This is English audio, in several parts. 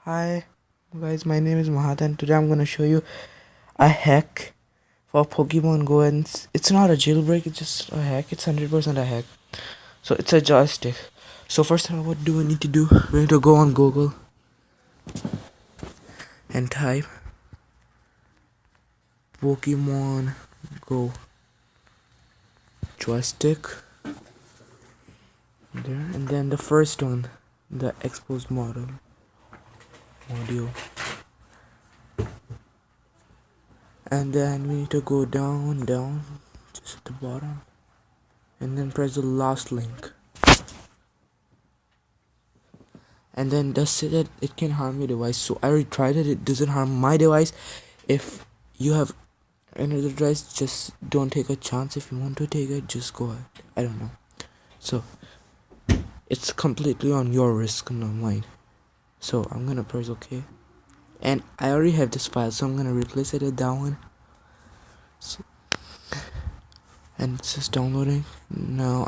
Hi guys, my name is Mahat and today I'm gonna show you a hack for Pokemon Go, and it's not a jailbreak, it's just a hack. It's 100% a hack. So it's a joystick. So first of all, what do I need to do? We need to go on Google and type Pokemon Go joystick there, and then the first one, the exposed model audio, and then we need to go down just at the bottom and then press the last link. And then does say that it can harm your device. So I already tried it, it doesn't harm my device. If you have another device, just don't take a chance. If you want to take it, just go ahead. I don't know. So it's completely on your risk, not mine. So I'm gonna press OK, and I already have this file, so I'm gonna replace it with that one. So, and it's just downloading now.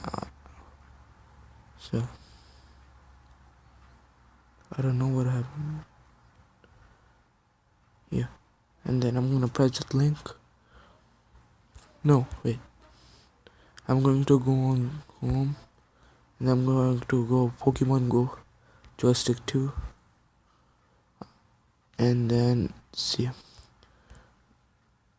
So I don't know what happened. Yeah, and then I'm gonna press that link. No, wait. I'm going to go on home, and I'm going to go Pokemon Go joystick 2, and then see,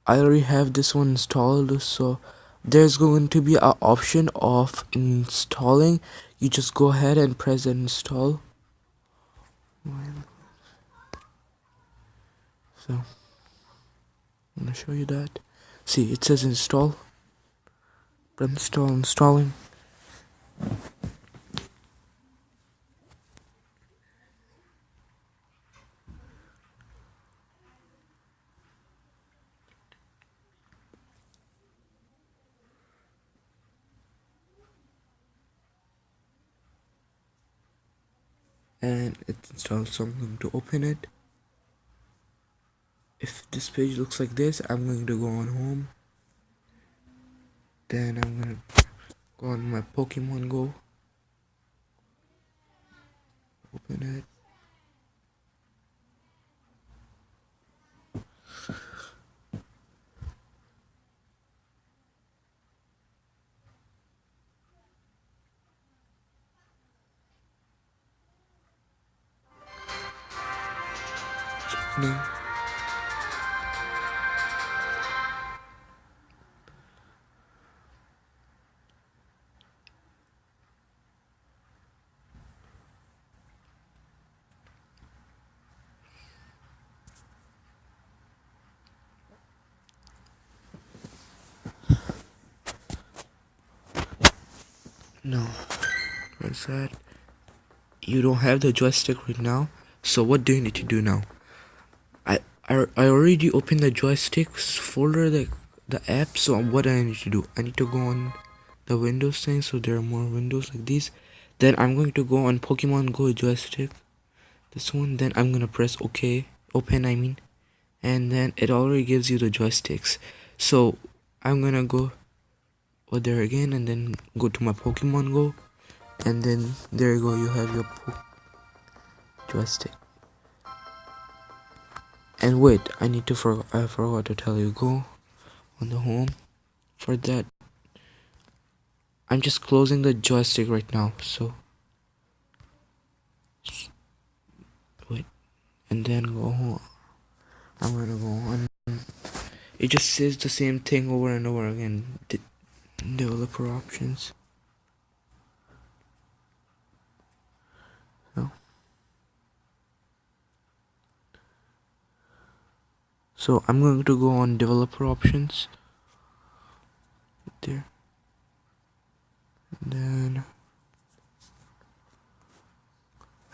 I already have this one installed, so there's going to be an option of installing. You just go ahead and press install. So I'm gonna show you that. See, it says install. Installing. And it's installed, so I'm going to open it. If this page looks like this, I'm going to go on home. Then I'm gonna go on my Pokemon Go. Open it. It's opening. No, what's that? You don't have the joystick right now. So what do you need to do now? I already opened the joysticks folder, the app. So what I need to do? I need to go on the Windows thing. So there are more windows like these. Then I'm going to go on Pokemon Go joystick. This one. Then I'm gonna press OK. Open, I mean. And then it already gives you the joysticks. So I'm gonna go over there again, and then go to my Pokemon Go, and then there you go, you have your joystick. And wait, I forgot to tell you, go on the home. For that, I'm just closing the joystick right now, so wait, and then go home. I'm gonna go on. It just says the same thing over and over again. Developer options. So I'm going to go on developer options there, and then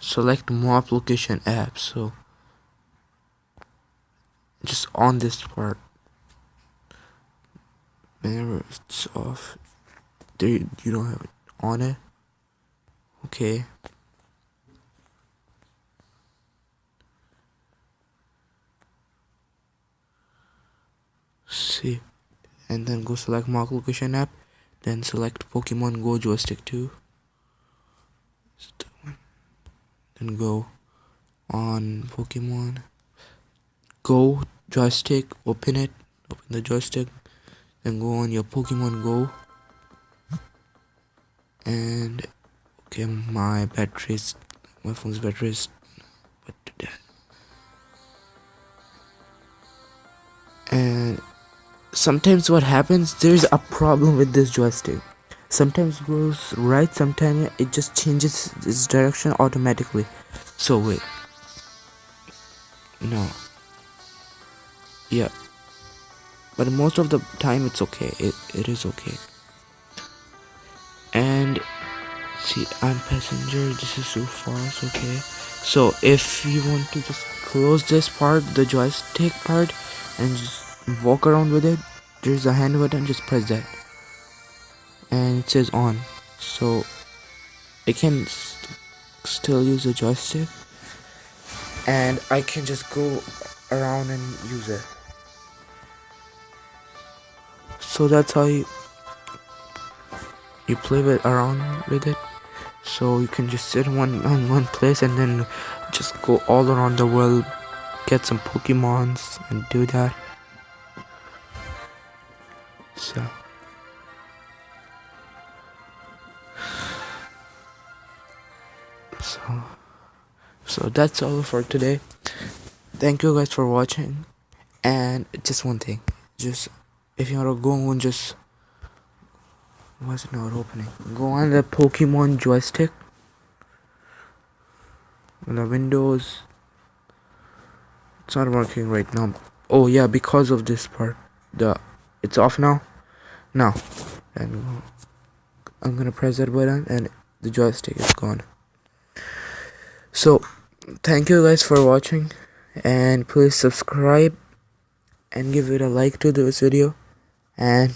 select more application apps. So just on this part, whenever it's off, there you don't have it on it. Okay. See, and then go select mark location app, then select Pokemon Go joystick 2. Then go on Pokemon Go joystick, open the joystick, then go on your Pokemon Go, and okay, my phone's battery is what to that. And sometimes what happens, there's a problem with this joystick. Sometimes it goes right, sometimes it just changes its direction automatically. So wait, no, yeah, but most of the time it's okay. It is okay. And see, I'm passenger, this is too fast. Okay, so if you want to just close this part, the joystick part, and just walk around with it, there's a hand button, just press that and it says on, so I can still use the joystick and I can just go around and use it. So that's how you play around with it. So you can just sit on one place and then just go all around the world, get some Pokemons and do that. So that's all for today. Thank you guys for watching. And just one thing, just if you want to go on, just why is it not opening? Go on the Pokemon joystick on the Windows. It's not working right now. Oh yeah, because of this part. It's off now. And I'm gonna press that button and the joystick is gone. So thank you guys for watching, and please subscribe and give it a like to this video, and